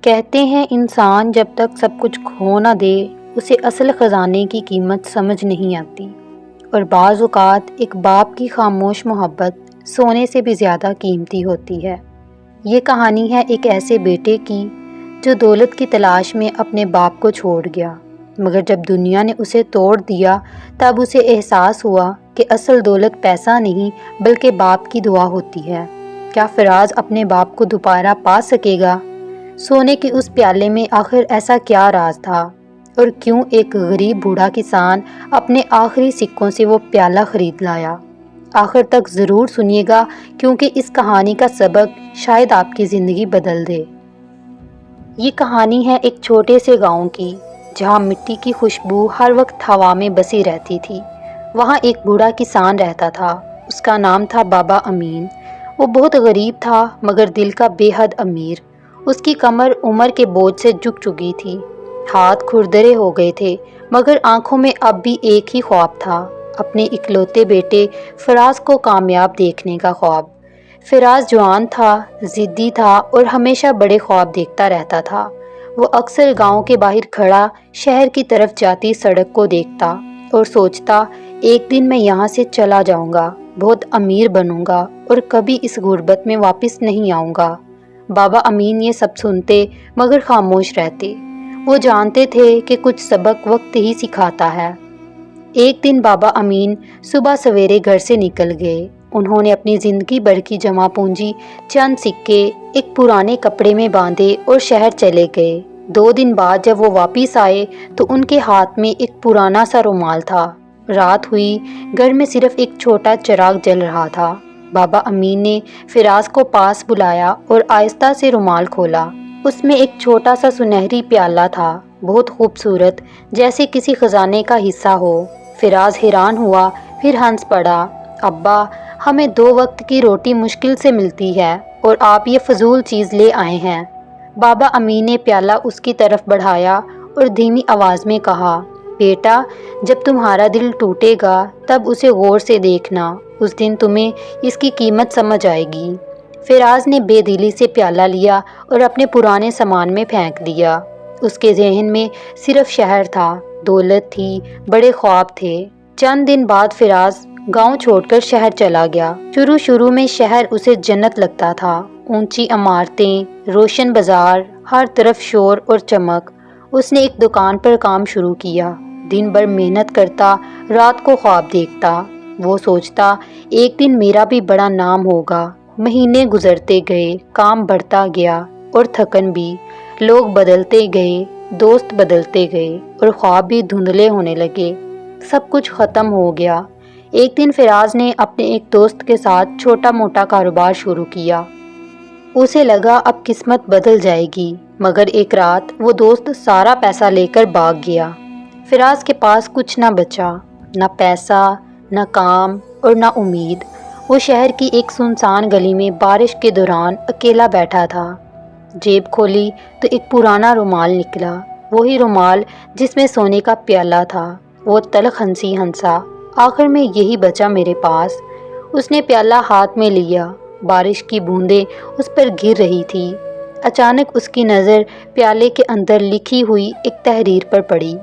کہتے ہیں انسان جب تک سب کچھ کھو نہ دے اسے اصل خزانے کی قیمت سمجھ نہیں آتی، اور بعض اوقات ایک باپ کی خاموش محبت سونے سے بھی زیادہ قیمتی ہوتی ہے۔ یہ کہانی ہے ایک ایسے بیٹے کی جو دولت کی تلاش میں اپنے باپ کو چھوڑ گیا، مگر جب دنیا نے اسے توڑ دیا تب اسے احساس ہوا کہ اصل دولت پیسہ نہیں بلکہ باپ کی دعا ہوتی ہے۔ کیا فراز اپنے باپ کو دوبارہ پا سکے گا؟ سونے کے اس پیالے میں آخر ایسا کیا راز تھا، اور کیوں ایک غریب بوڑھا کسان اپنے آخری سکوں سے وہ پیالہ خرید لایا؟ آخر تک ضرور سنیے گا، کیونکہ اس کہانی کا سبق شاید آپ کی زندگی بدل دے۔ یہ کہانی ہے ایک چھوٹے سے گاؤں کی، جہاں مٹی کی خوشبو ہر وقت ہوا میں بسی رہتی تھی۔ وہاں ایک بوڑھا کسان رہتا تھا، اس کا نام تھا بابا امین۔ وہ بہت غریب تھا مگر دل کا بے حد امیر۔ اس کی کمر عمر کے بوجھ سے جھک چکی تھی، ہاتھ کھردرے ہو گئے تھے، مگر آنکھوں میں اب بھی ایک ہی خواب تھا، اپنے اکلوتے بیٹے فراز کو کامیاب دیکھنے کا خواب۔ فراز جوان تھا، ضدی تھا اور ہمیشہ بڑے خواب دیکھتا رہتا تھا۔ وہ اکثر گاؤں کے باہر کھڑا شہر کی طرف جاتی سڑک کو دیکھتا اور سوچتا، ایک دن میں یہاں سے چلا جاؤں گا، بہت امیر بنوں گا اور کبھی اس غربت میں واپس نہیں آؤں گا۔ بابا امین یہ سب سنتے مگر خاموش رہتے۔ وہ جانتے تھے کہ کچھ سبق وقت ہی سکھاتا ہے۔ ایک دن بابا امین صبح سویرے گھر سے نکل گئے۔ انہوں نے اپنی زندگی بھر کی جمع پونجی، چند سکے ایک پرانے کپڑے میں باندھے اور شہر چلے گئے۔ 2 دن بعد جب وہ واپس آئے تو ان کے ہاتھ میں ایک پرانا سا رومال تھا۔ رات ہوئی، گھر میں صرف ایک چھوٹا چراغ جل رہا تھا۔ بابا امین نے فراز کو پاس بلایا اور آہستہ سے رومال کھولا۔ اس میں ایک چھوٹا سا سنہری پیالہ تھا، بہت خوبصورت، جیسے کسی خزانے کا حصہ ہو۔ فراز حیران ہوا، پھر ہنس پڑا۔ ابا، ہمیں 2 وقت کی روٹی مشکل سے ملتی ہے اور آپ یہ فضول چیز لے آئے ہیں۔ بابا امین نے پیالہ اس کی طرف بڑھایا اور دھیمی آواز میں کہا، بیٹا، جب تمہارا دل ٹوٹے گا تب اسے غور سے دیکھنا، اس دن تمہیں اس کی قیمت سمجھ آئے گی۔ فراز نے بے دلی سے پیالہ لیا اور اپنے پرانے سامان میں پھینک دیا۔ اس کے ذہن میں صرف شہر تھا، دولت تھی، بڑے خواب تھے۔ چند دن بعد فراز گاؤں چھوڑ کر شہر چلا گیا۔ شروع میں شہر اسے جنت لگتا تھا، اونچی عمارتیں، روشن بازار، ہر طرف شور اور چمک۔ اس نے ایک دکان پر کام شروع کیا، دن بھر محنت کرتا، رات کو خواب دیکھتا۔ وہ سوچتا، ایک دن میرا بھی بڑا نام ہوگا۔ مہینے گزرتے گئے، کام بڑھتا گیا اور تھکن بھی۔ لوگ بدلتے گئے، دوست بدلتے گئے اور خواب بھی دھندلے ہونے لگے۔ سب کچھ ختم ہو گیا۔ ایک دن فراز نے اپنے ایک دوست کے ساتھ چھوٹا موٹا کاروبار شروع کیا۔ اسے لگا اب قسمت بدل جائے گی، مگر ایک رات وہ دوست سارا پیسہ لے کر بھاگ گیا۔ فراز کے پاس کچھ نہ بچا، نہ پیسہ، نہ کام اور نہ امید۔ وہ شہر کی ایک سنسان گلی میں بارش کے دوران اکیلا بیٹھا تھا۔ جیب کھولی تو ایک پرانا رومال نکلا، وہی رومال جس میں سونے کا پیالہ تھا۔ وہ تلخ ہنسی ہنسا، آخر میں یہی بچا میرے پاس۔ اس نے پیالہ ہاتھ میں لیا، بارش کی بوندیں اس پر گر رہی تھی۔ اچانک اس کی نظر پیالے کے اندر لکھی ہوئی ایک تحریر پر پڑی۔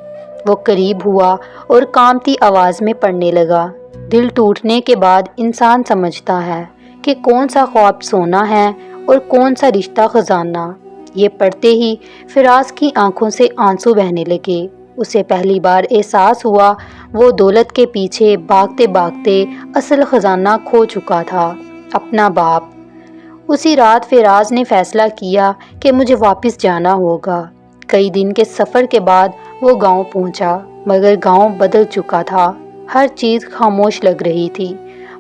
وہ قریب ہوا اور کانپتی آواز میں پڑھنے لگا، دل ٹوٹنے کے بعد انسان سمجھتا ہے کہ کون سا خواب سونا ہے اور کون سا رشتہ خزانہ۔ یہ پڑھتے ہی فراز کی آنکھوں سے آنسو بہنے لگے۔ اسے پہلی بار احساس ہوا وہ دولت کے پیچھے بھاگتے بھاگتے اصل خزانہ کھو چکا تھا، اپنا باپ۔ اسی رات فراز نے فیصلہ کیا کہ مجھے واپس جانا ہوگا۔ کئی دن کے سفر کے بعد وہ گاؤں پہنچا، مگر گاؤں بدل چکا تھا، ہر چیز خاموش لگ رہی تھی۔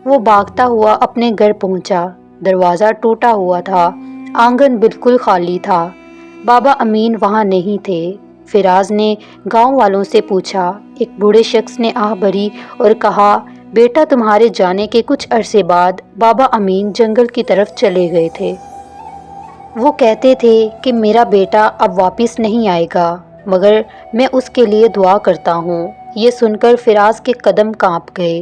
وہ بھاگتا ہوا اپنے گھر پہنچا، دروازہ ٹوٹا ہوا تھا، آنگن بالکل خالی تھا، بابا امین وہاں نہیں تھے۔ فراز نے گاؤں والوں سے پوچھا، ایک بوڑھے شخص نے آہ بھری اور کہا، بیٹا، تمہارے جانے کے کچھ عرصے بعد بابا امین جنگل کی طرف چلے گئے تھے۔ وہ کہتے تھے کہ میرا بیٹا اب واپس نہیں آئے گا، مگر میں اس کے لیے دعا کرتا ہوں۔ یہ سن کر فراز کے قدم کانپ گئے۔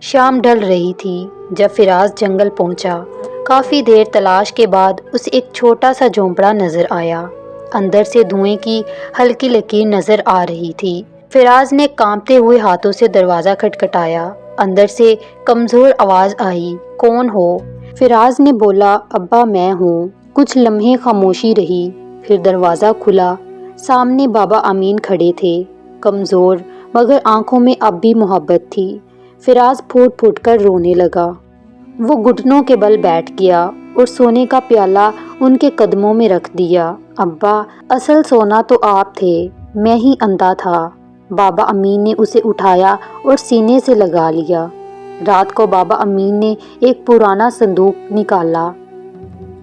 شام ڈھل رہی تھی جب فراز جنگل پہنچا۔ کافی دیر تلاش کے بعد اسے ایک چھوٹا سا جھونپڑا نظر آیا۔ اندر سے دھوئیں کی ہلکی لکیر نظر آ رہی تھی۔ فراز نے کانپتے ہوئے ہاتھوں سے دروازہ کھٹکھٹایا۔ اندر سے کمزور آواز آئی، کون ہو؟ فراز نے بولا، ابا میں ہوں۔ کچھ لمحے خاموشی رہی، پھر دروازہ کھلا۔ سامنے بابا امین کھڑے تھے، کمزور مگر آنکھوں میں اب بھی محبت تھی۔ فراز پھوٹ پھوٹ کر رونے لگا۔ وہ گھٹنوں کے بل بیٹھ گیا اور سونے کا پیالہ ان کے قدموں میں رکھ دیا۔ ابا، اصل سونا تو آپ تھے، میں ہی اندھا تھا۔ بابا امین نے اسے اٹھایا اور سینے سے لگا لیا۔ رات کو بابا امین نے ایک پرانا صندوق نکالا۔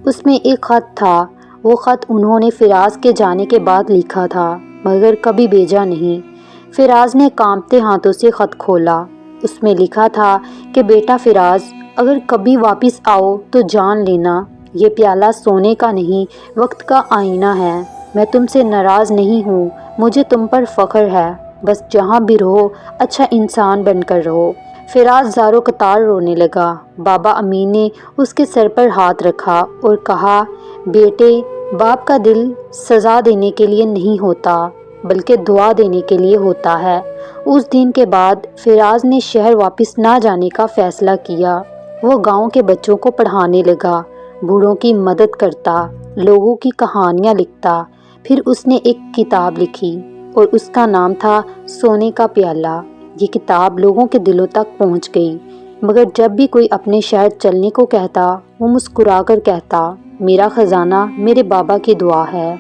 اس میں ایک خط تھا۔ وہ خط انہوں نے فراز کے جانے کے بعد لکھا تھا مگر کبھی بھیجا نہیں۔ فراز نے کانپتے ہاتھوں سے خط کھولا۔ اس میں لکھا تھا کہ بیٹا فراز، اگر کبھی واپس آؤ تو جان لینا، یہ پیالہ سونے کا نہیں وقت کا آئینہ ہے۔ میں تم سے ناراض نہیں ہوں، مجھے تم پر فخر ہے، بس جہاں بھی رہو اچھا انسان بن کر رہو۔ فراز زاروں قطار رونے لگا۔ بابا امین نے اس کے سر پر ہاتھ رکھا اور کہا، بیٹے، باپ کا دل سزا دینے کے لیے نہیں ہوتا بلکہ دعا دینے کے لیے ہوتا ہے۔ اس دن کے بعد فراز نے شہر واپس نہ جانے کا فیصلہ کیا۔ وہ گاؤں کے بچوں کو پڑھانے لگا، بوڑھوں کی مدد کرتا، لوگوں کی کہانیاں لکھتا۔ پھر اس نے ایک کتاب لکھی اور اس کا نام تھا سونے کا پیالہ۔ یہ کتاب لوگوں کے دلوں تک پہنچ گئی، مگر جب بھی کوئی اپنے شہر چلنے کو کہتا، وہ مسکرا کر کہتا، میرا خزانہ میرے بابا کی دعا ہے۔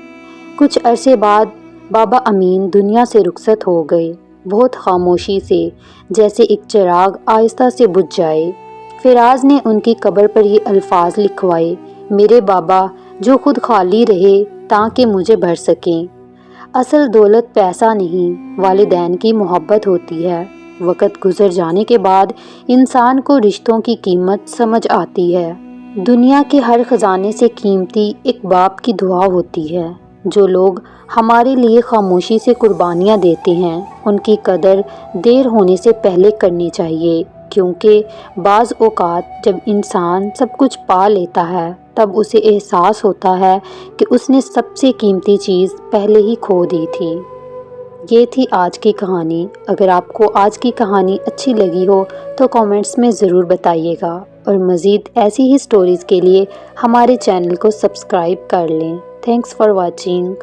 کچھ عرصے بعد بابا امین دنیا سے رخصت ہو گئے، بہت خاموشی سے، جیسے ایک چراغ آہستہ سے بجھ جائے۔ فراز نے ان کی قبر پر یہ الفاظ لکھوائے، میرے بابا جو خود خالی رہے تاکہ مجھے بھر سکیں۔ اصل دولت پیسہ نہیں، والدین کی محبت ہوتی ہے۔ وقت گزر جانے کے بعد انسان کو رشتوں کی قیمت سمجھ آتی ہے۔ دنیا کے ہر خزانے سے قیمتی ایک باپ کی دعا ہوتی ہے۔ جو لوگ ہمارے لیے خاموشی سے قربانیاں دیتے ہیں، ان کی قدر دیر ہونے سے پہلے کرنی چاہیے، کیونکہ بعض اوقات جب انسان سب کچھ پا لیتا ہے تب اسے احساس ہوتا ہے کہ اس نے سب سے قیمتی چیز پہلے ہی کھو دی تھی۔ یہ تھی آج کی کہانی۔ اگر آپ کو آج کی کہانی اچھی لگی ہو تو کامنٹس میں ضرور بتائیے گا، اور مزید ایسی ہی سٹوریز کے لیے ہمارے چینل کو سبسکرائب کر لیں۔ Thanks for watching.